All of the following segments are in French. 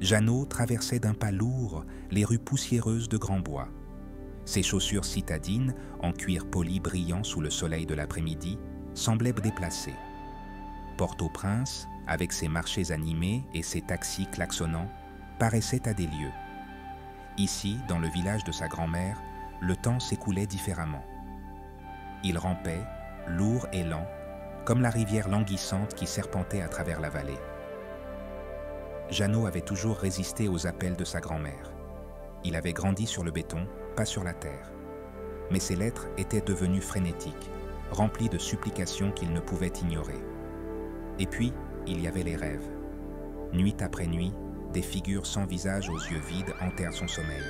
Jeannot traversait d'un pas lourd les rues poussiéreuses de Grand-Bois. Ses chaussures citadines, en cuir poli brillant sous le soleil de l'après-midi, semblaient déplacées. Port-au-Prince, avec ses marchés animés et ses taxis klaxonnants, paraissait à des lieues. Ici, dans le village de sa grand-mère, le temps s'écoulait différemment. Il rampait, lourd et lent, comme la rivière languissante qui serpentait à travers la vallée. Jeannot avait toujours résisté aux appels de sa grand-mère. Il avait grandi sur le béton, pas sur la terre. Mais ses lettres étaient devenues frénétiques, remplies de supplications qu'il ne pouvait ignorer. Et puis, il y avait les rêves. Nuit après nuit, des figures sans visage aux yeux vides hantèrent son sommeil.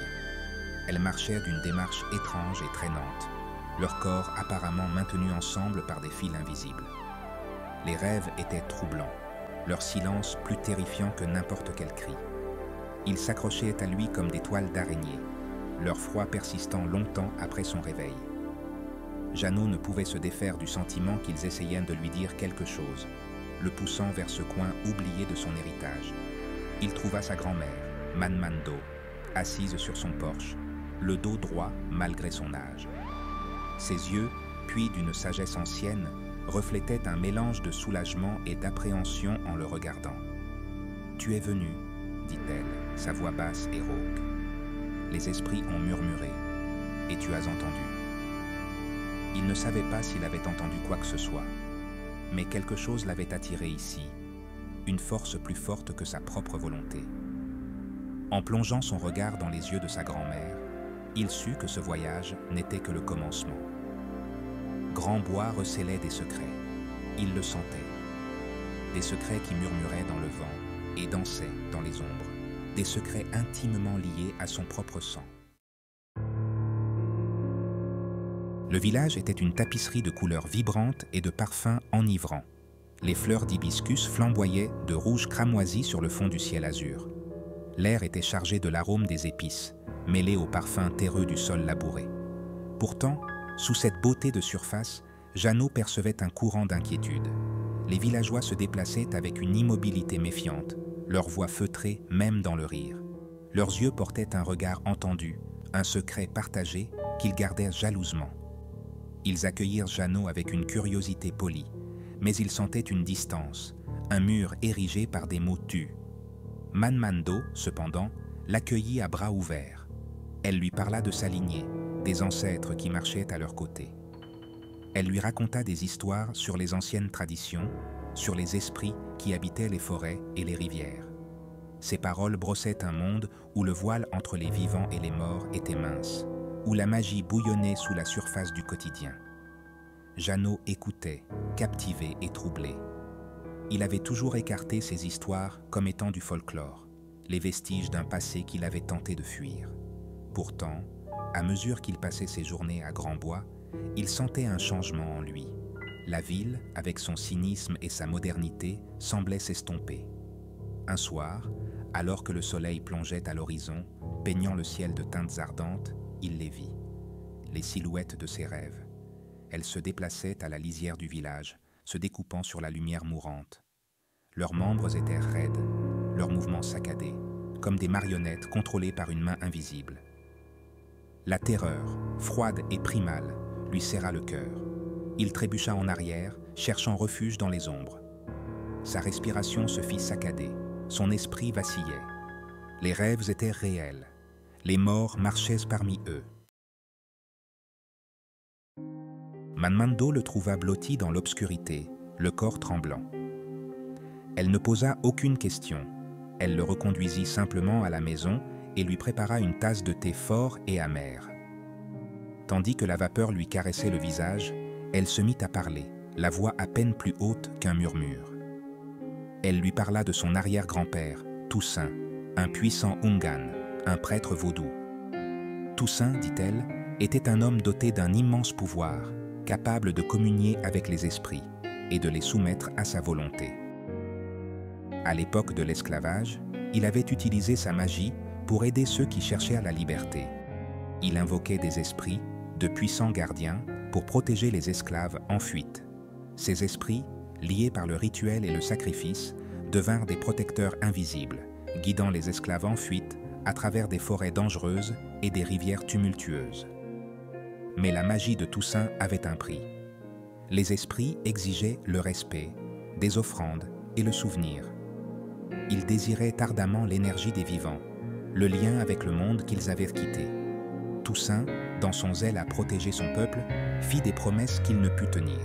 Elles marchaient d'une démarche étrange et traînante, leurs corps apparemment maintenus ensemble par des fils invisibles. Les rêves étaient troublants, leur silence plus terrifiant que n'importe quel cri. Ils s'accrochaient à lui comme des toiles d'araignée, leur froid persistant longtemps après son réveil. Jeannot ne pouvait se défaire du sentiment qu'ils essayaient de lui dire quelque chose, le poussant vers ce coin oublié de son héritage. Il trouva sa grand-mère, Manmando, assise sur son porche, le dos droit malgré son âge. Ses yeux, puis d'une sagesse ancienne, reflétaient un mélange de soulagement et d'appréhension en le regardant. « Tu es venu, dit-elle, sa voix basse et rauque. Les esprits ont murmuré, et tu as entendu. » Il ne savait pas s'il avait entendu quoi que ce soit, mais quelque chose l'avait attiré ici, une force plus forte que sa propre volonté. En plongeant son regard dans les yeux de sa grand-mère, il sut que ce voyage n'était que le commencement. Grand-Bois recelait des secrets, il le sentait. Des secrets qui murmuraient dans le vent et dansaient dans les ombres, des secrets intimement liés à son propre sang. Le village était une tapisserie de couleurs vibrantes et de parfums enivrants. Les fleurs d'hibiscus flamboyaient de rouge cramoisi sur le fond du ciel azur. L'air était chargé de l'arôme des épices, mêlé au parfum terreux du sol labouré. Pourtant, sous cette beauté de surface, Jeannot percevait un courant d'inquiétude. Les villageois se déplaçaient avec une immobilité méfiante, leurs voix feutrées même dans le rire. Leurs yeux portaient un regard entendu, un secret partagé qu'ils gardèrent jalousement. Ils accueillirent Jeannot avec une curiosité polie, mais ils sentaient une distance, un mur érigé par des mots tus. Manmando, cependant, l'accueillit à bras ouverts. Elle lui parla de sa lignée, des ancêtres qui marchaient à leur côté. Elle lui raconta des histoires sur les anciennes traditions, sur les esprits qui habitaient les forêts et les rivières. Ses paroles brossaient un monde où le voile entre les vivants et les morts était mince, où la magie bouillonnait sous la surface du quotidien. Jeannot écoutait, captivé et troublé. Il avait toujours écarté ces histoires comme étant du folklore, les vestiges d'un passé qu'il avait tenté de fuir. Pourtant, à mesure qu'il passait ses journées à Grand-Bois, il sentait un changement en lui. La ville, avec son cynisme et sa modernité, semblait s'estomper. Un soir, alors que le soleil plongeait à l'horizon, peignant le ciel de teintes ardentes, il les vit, les silhouettes de ses rêves. Elles se déplaçaient à la lisière du village, se découpant sur la lumière mourante. Leurs membres étaient raides, leurs mouvements saccadés, comme des marionnettes contrôlées par une main invisible. La terreur, froide et primale, lui serra le cœur. Il trébucha en arrière, cherchant refuge dans les ombres. Sa respiration se fit saccader, son esprit vacillait. Les rêves étaient réels, les morts marchaient parmi eux. Manmando le trouva blotti dans l'obscurité, le corps tremblant. Elle ne posa aucune question. Elle le reconduisit simplement à la maison et lui prépara une tasse de thé fort et amer. Tandis que la vapeur lui caressait le visage, elle se mit à parler, la voix à peine plus haute qu'un murmure. Elle lui parla de son arrière-grand-père, Toussaint, un puissant Ungan, un prêtre vaudou. Toussaint, dit-elle, était un homme doté d'un immense pouvoir, capable de communier avec les esprits et de les soumettre à sa volonté. À l'époque de l'esclavage, il avait utilisé sa magie pour aider ceux qui cherchaient la liberté. Il invoquait des esprits, de puissants gardiens, pour protéger les esclaves en fuite. Ces esprits, liés par le rituel et le sacrifice, devinrent des protecteurs invisibles, guidant les esclaves en fuite à travers des forêts dangereuses et des rivières tumultueuses. Mais la magie de Toussaint avait un prix. Les esprits exigeaient le respect, des offrandes et le souvenir. Ils désiraient ardemment l'énergie des vivants, le lien avec le monde qu'ils avaient quitté. Toussaint, dans son zèle à protéger son peuple, fit des promesses qu'il ne put tenir.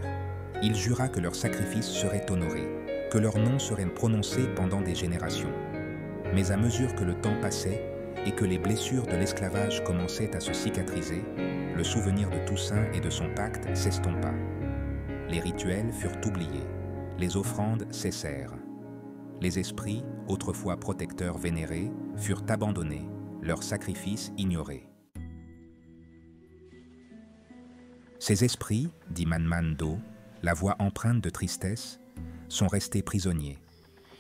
Il jura que leur sacrifice serait honoré, que leur nom serait prononcé pendant des générations. Mais à mesure que le temps passait et que les blessures de l'esclavage commençaient à se cicatriser, le souvenir de Toussaint et de son pacte s'estompa. Les rituels furent oubliés, les offrandes cessèrent. Les esprits, autrefois protecteurs vénérés, furent abandonnés, leurs sacrifices ignorés. Ces esprits, dit Manmando, la voix empreinte de tristesse, sont restés prisonniers.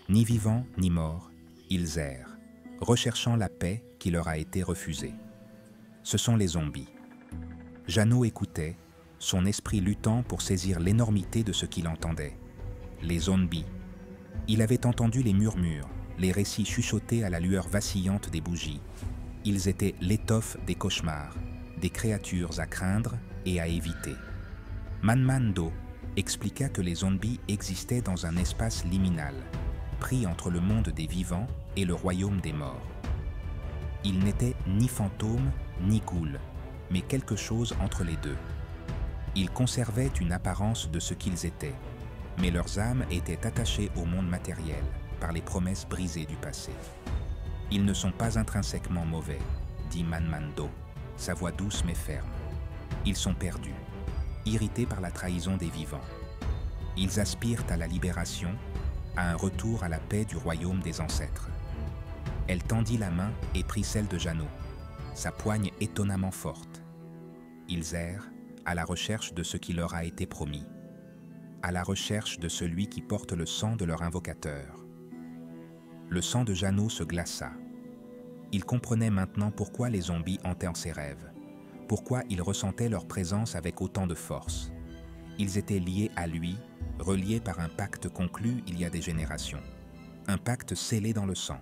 Ni vivants ni morts, ils errent, recherchant la paix qui leur a été refusée. Ce sont les zombies. Jeannot écoutait, son esprit luttant pour saisir l'énormité de ce qu'il entendait. Les zombies. Il avait entendu les murmures, les récits chuchotés à la lueur vacillante des bougies. Ils étaient l'étoffe des cauchemars, des créatures à craindre et à éviter. Manmando expliqua que les zombies existaient dans un espace liminal, pris entre le monde des vivants et le royaume des morts. Ils n'étaient ni fantômes ni ghouls, mais quelque chose entre les deux. Ils conservaient une apparence de ce qu'ils étaient, mais leurs âmes étaient attachées au monde matériel par les promesses brisées du passé. Ils ne sont pas intrinsèquement mauvais, dit Manmando, sa voix douce mais ferme. Ils sont perdus, irrités par la trahison des vivants. Ils aspirent à la libération, à un retour à la paix du royaume des ancêtres. Elle tendit la main et prit celle de Jeannot, sa poigne étonnamment forte. Ils errent à la recherche de ce qui leur a été promis, à la recherche de celui qui porte le sang de leur invocateur. Le sang de Jeannot se glaça. Il comprenait maintenant pourquoi les zombies hantaient ses rêves, pourquoi il ressentait leur présence avec autant de force. Ils étaient liés à lui, reliés par un pacte conclu il y a des générations, un pacte scellé dans le sang.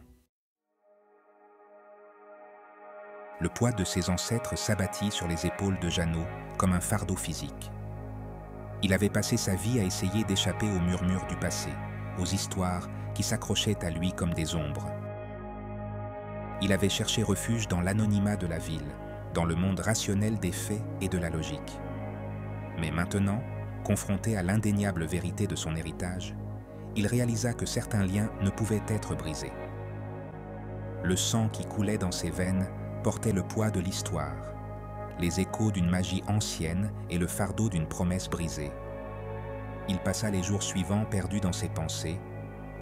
Le poids de ses ancêtres s'abattit sur les épaules de Jeannot comme un fardeau physique. Il avait passé sa vie à essayer d'échapper aux murmures du passé, aux histoires qui s'accrochaient à lui comme des ombres. Il avait cherché refuge dans l'anonymat de la ville, dans le monde rationnel des faits et de la logique. Mais maintenant, confronté à l'indéniable vérité de son héritage, il réalisa que certains liens ne pouvaient être brisés. Le sang qui coulait dans ses veines portait le poids de l'histoire, les échos d'une magie ancienne et le fardeau d'une promesse brisée. Il passa les jours suivants perdu dans ses pensées,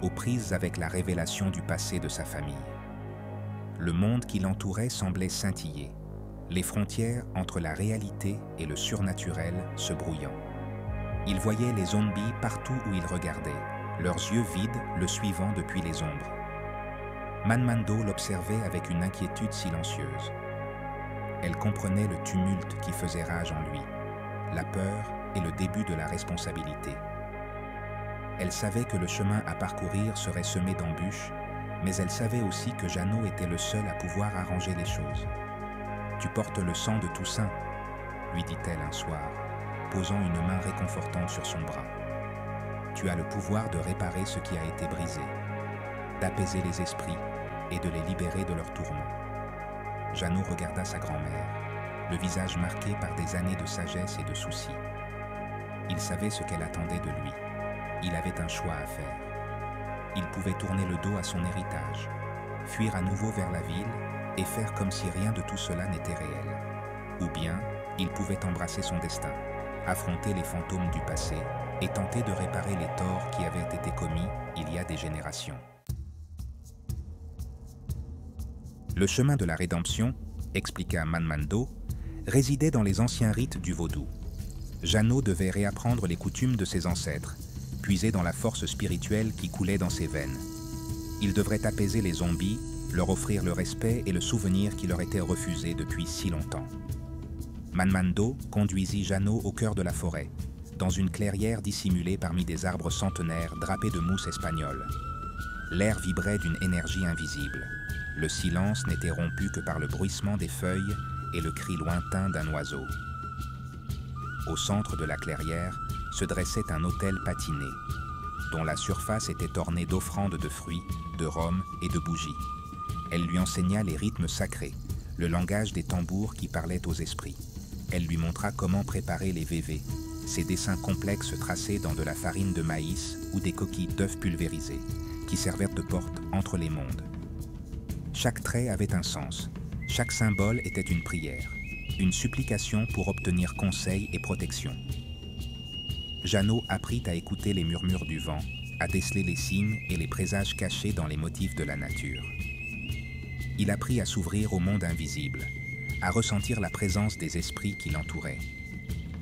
aux prises avec la révélation du passé de sa famille. Le monde qui l'entourait semblait scintiller, les frontières entre la réalité et le surnaturel se brouillant. Il voyait les zombies partout où il regardait, leurs yeux vides le suivant depuis les ombres. Manmando l'observait avec une inquiétude silencieuse. Elle comprenait le tumulte qui faisait rage en lui, la peur et le début de la responsabilité. Elle savait que le chemin à parcourir serait semé d'embûches, mais elle savait aussi que Jeannot était le seul à pouvoir arranger les choses. « Tu portes le sang de Toussaint », lui dit-elle un soir, posant une main réconfortante sur son bras. « Tu as le pouvoir de réparer ce qui a été brisé, d'apaiser les esprits et de les libérer de leurs tourments. » Jeannot regarda sa grand-mère, le visage marqué par des années de sagesse et de soucis. Il savait ce qu'elle attendait de lui. Il avait un choix à faire. Il pouvait tourner le dos à son héritage, fuir à nouveau vers la ville et faire comme si rien de tout cela n'était réel. Ou bien, il pouvait embrasser son destin, affronter les fantômes du passé et tenter de réparer les torts qui avaient été commis il y a des générations. Le chemin de la rédemption, expliqua Manmando, résidait dans les anciens rites du vaudou. Jeannot devait réapprendre les coutumes de ses ancêtres, puiser dans la force spirituelle qui coulait dans ses veines. Il devrait apaiser les zombies, leur offrir le respect et le souvenir qui leur étaient refusés depuis si longtemps. Manmando conduisit Jeannot au cœur de la forêt, dans une clairière dissimulée parmi des arbres centenaires drapés de mousse espagnole. L'air vibrait d'une énergie invisible. Le silence n'était rompu que par le bruissement des feuilles et le cri lointain d'un oiseau. Au centre de la clairière se dressait un autel patiné, dont la surface était ornée d'offrandes de fruits, de rhum et de bougies. Elle lui enseigna les rythmes sacrés, le langage des tambours qui parlaient aux esprits. Elle lui montra comment préparer les vévés, ces dessins complexes tracés dans de la farine de maïs ou des coquilles d'œufs pulvérisées, qui servaient de porte entre les mondes. Chaque trait avait un sens, chaque symbole était une prière, une supplication pour obtenir conseil et protection. Jeannot apprit à écouter les murmures du vent, à déceler les signes et les présages cachés dans les motifs de la nature. Il apprit à s'ouvrir au monde invisible, à ressentir la présence des esprits qui l'entouraient.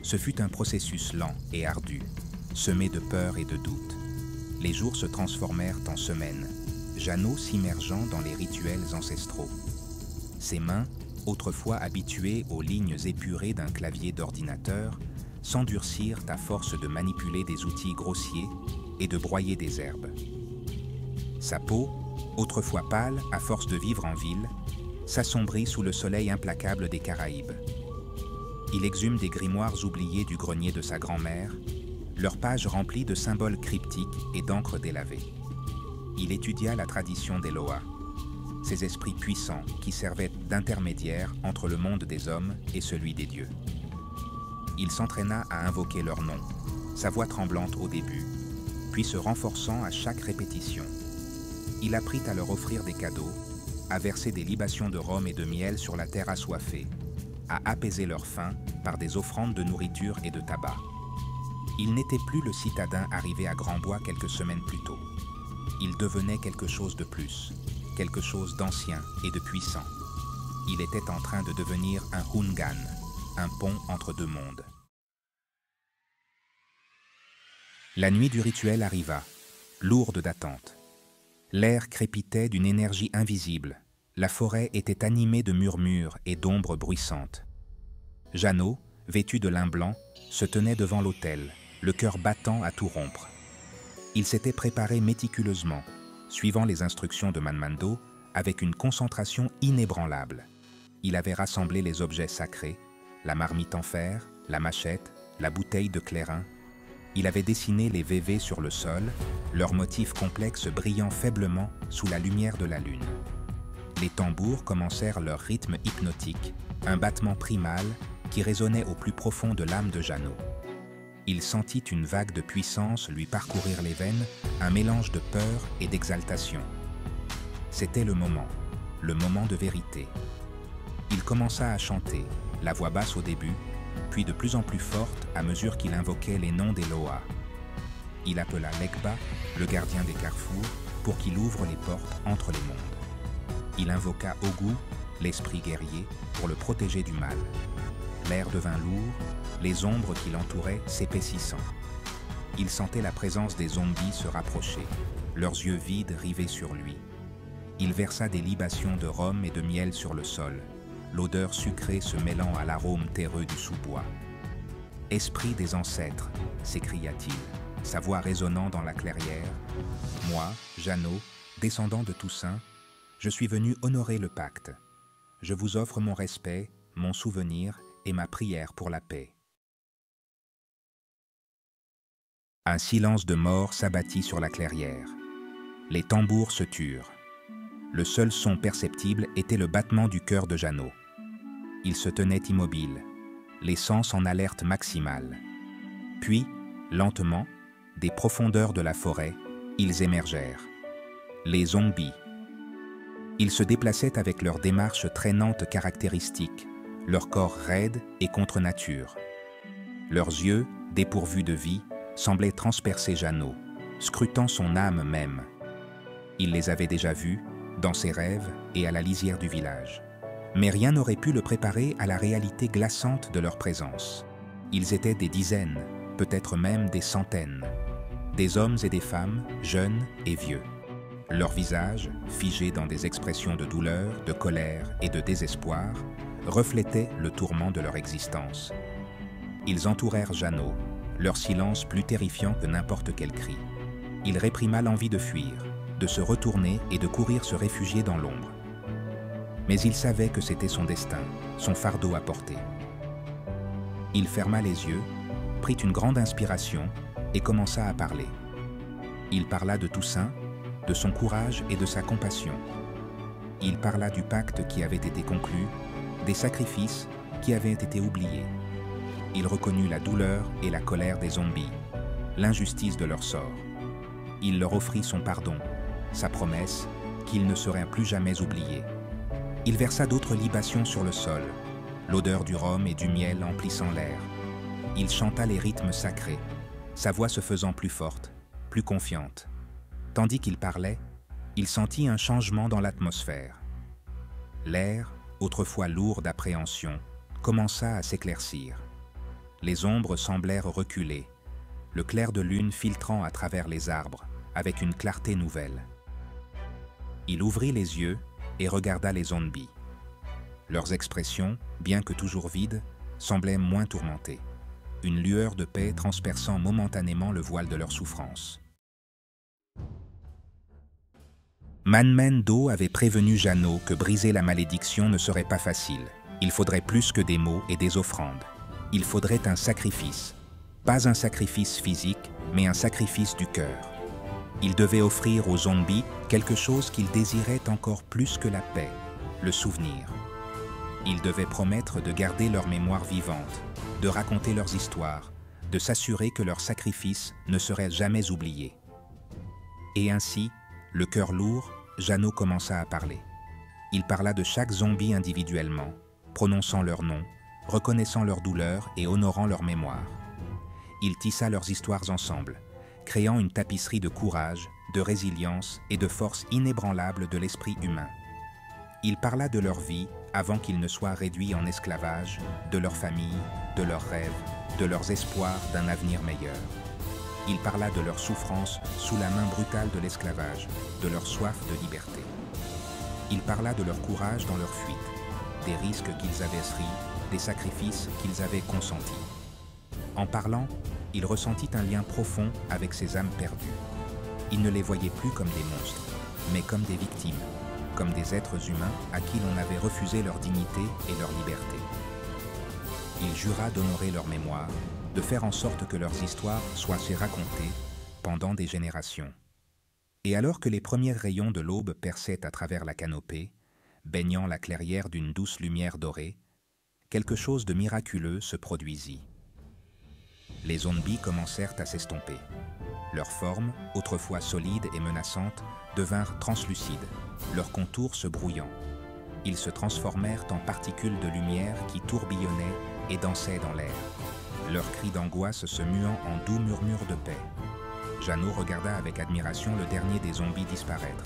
Ce fut un processus lent et ardu, semé de peur et de doute. Les jours se transformèrent en semaines, Jeannot s'immergeant dans les rituels ancestraux. Ses mains, autrefois habituées aux lignes épurées d'un clavier d'ordinateur, s'endurcirent à force de manipuler des outils grossiers et de broyer des herbes. Sa peau, autrefois pâle à force de vivre en ville, s'assombrit sous le soleil implacable des Caraïbes. Il exhume des grimoires oubliés du grenier de sa grand-mère, leurs pages remplies de symboles cryptiques et d'encre délavée. Il étudia la tradition des Loa, ces esprits puissants qui servaient d'intermédiaires entre le monde des hommes et celui des dieux. Il s'entraîna à invoquer leur nom, sa voix tremblante au début, puis se renforçant à chaque répétition. Il apprit à leur offrir des cadeaux, à verser des libations de rhum et de miel sur la terre assoiffée, à apaiser leur faim par des offrandes de nourriture et de tabac. Il n'était plus le citadin arrivé à Grand-Bois quelques semaines plus tôt. Il devenait quelque chose de plus, quelque chose d'ancien et de puissant. Il était en train de devenir un Hungan, un pont entre deux mondes. La nuit du rituel arriva, lourde d'attente. L'air crépitait d'une énergie invisible. La forêt était animée de murmures et d'ombres bruissantes. Jeannot, vêtu de lin blanc, se tenait devant l'autel, le cœur battant à tout rompre. Il s'était préparé méticuleusement, suivant les instructions de Manmando, avec une concentration inébranlable. Il avait rassemblé les objets sacrés, la marmite en fer, la machette, la bouteille de clairin. Il avait dessiné les vévés sur le sol, leurs motifs complexes brillant faiblement sous la lumière de la lune. Les tambours commencèrent leur rythme hypnotique, un battement primal qui résonnait au plus profond de l'âme de Jeannot. Il sentit une vague de puissance lui parcourir les veines, un mélange de peur et d'exaltation. C'était le moment de vérité. Il commença à chanter, la voix basse au début, puis de plus en plus forte à mesure qu'il invoquait les noms des Loa. Il appela Legba, le gardien des carrefours, pour qu'il ouvre les portes entre les mondes. Il invoqua Ogu, l'esprit guerrier, pour le protéger du mal. L'air devint lourd, les ombres qui l'entouraient s'épaississant. Il sentait la présence des zombies se rapprocher, leurs yeux vides rivés sur lui. Il versa des libations de rhum et de miel sur le sol, l'odeur sucrée se mêlant à l'arôme terreux du sous-bois. « Esprit des ancêtres !» s'écria-t-il, sa voix résonnant dans la clairière. « Moi, Jeannot, descendant de Toussaint, je suis venu honorer le pacte. Je vous offre mon respect, mon souvenir et ma prière pour la paix. » Un silence de mort s'abattit sur la clairière. Les tambours se turent. Le seul son perceptible était le battement du cœur de Jeannot. Il se tenait immobile, les sens en alerte maximale. Puis, lentement, des profondeurs de la forêt, ils émergèrent. Les zombies. Ils se déplaçaient avec leur démarche traînante caractéristique, leur corps raide et contre nature. Leurs yeux, dépourvus de vie, semblaient transpercer Jeannot, scrutant son âme même. Il les avait déjà vus, dans ses rêves et à la lisière du village. Mais rien n'aurait pu le préparer à la réalité glaçante de leur présence. Ils étaient des dizaines, peut-être même des centaines. Des hommes et des femmes, jeunes et vieux. Leurs visages, figés dans des expressions de douleur, de colère et de désespoir, reflétaient le tourment de leur existence. Ils entourèrent Jeannot, leur silence plus terrifiant que n'importe quel cri. Il réprima l'envie de fuir, de se retourner et de courir se réfugier dans l'ombre. Mais il savait que c'était son destin, son fardeau à porter. Il ferma les yeux, prit une grande inspiration et commença à parler. Il parla de Toussaint, de son courage et de sa compassion. Il parla du pacte qui avait été conclu, des sacrifices qui avaient été oubliés. Il reconnut la douleur et la colère des zombies, l'injustice de leur sort. Il leur offrit son pardon, sa promesse qu'ils ne seraient plus jamais oubliés. Il versa d'autres libations sur le sol, l'odeur du rhum et du miel emplissant l'air. Il chanta les rythmes sacrés, sa voix se faisant plus forte, plus confiante. Tandis qu'il parlait, il sentit un changement dans l'atmosphère. L'air, autrefois lourd d'appréhension, commença à s'éclaircir. Les ombres semblèrent reculer, le clair de lune filtrant à travers les arbres, avec une clarté nouvelle. Il ouvrit les yeux et regarda les zombies. Leurs expressions, bien que toujours vides, semblaient moins tourmentées, une lueur de paix transperçant momentanément le voile de leur souffrance. Manmen Do avait prévenu Jeannot que briser la malédiction ne serait pas facile. Il faudrait plus que des mots et des offrandes. Il faudrait un sacrifice. Pas un sacrifice physique, mais un sacrifice du cœur. Il devait offrir aux zombies quelque chose qu'ils désiraient encore plus que la paix, le souvenir. Il devait promettre de garder leur mémoire vivante, de raconter leurs histoires, de s'assurer que leur sacrifice ne serait jamais oublié. Et ainsi, le cœur lourd, Jeannot commença à parler. Il parla de chaque zombie individuellement, prononçant leur nom, reconnaissant leur douleur et honorant leur mémoire. Il tissa leurs histoires ensemble, créant une tapisserie de courage, de résilience et de force inébranlable de l'esprit humain. Il parla de leur vie avant qu'ils ne soient réduits en esclavage, de leur famille, de leurs rêves, de leurs espoirs d'un avenir meilleur. Il parla de leur souffrance sous la main brutale de l'esclavage, de leur soif de liberté. Il parla de leur courage dans leur fuite, des risques qu'ils avaient pris, des sacrifices qu'ils avaient consentis. En parlant, il ressentit un lien profond avec ces âmes perdues. Il ne les voyait plus comme des monstres, mais comme des victimes, comme des êtres humains à qui l'on avait refusé leur dignité et leur liberté. Il jura d'honorer leur mémoire, de faire en sorte que leurs histoires soient racontées pendant des générations. Et alors que les premiers rayons de l'aube perçaient à travers la canopée, baignant la clairière d'une douce lumière dorée, quelque chose de miraculeux se produisit. Les zombies commencèrent à s'estomper. Leurs formes, autrefois solides et menaçantes, devinrent translucides, leurs contours se brouillant. Ils se transformèrent en particules de lumière qui tourbillonnaient et dansaient dans l'air, leurs cris d'angoisse se muant en doux murmures de paix. Jeannot regarda avec admiration le dernier des zombies disparaître,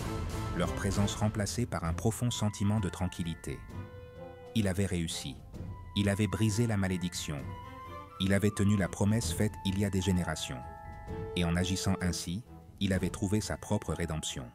leur présence remplacée par un profond sentiment de tranquillité. Il avait réussi. Il avait brisé la malédiction. Il avait tenu la promesse faite il y a des générations. Et en agissant ainsi, il avait trouvé sa propre rédemption.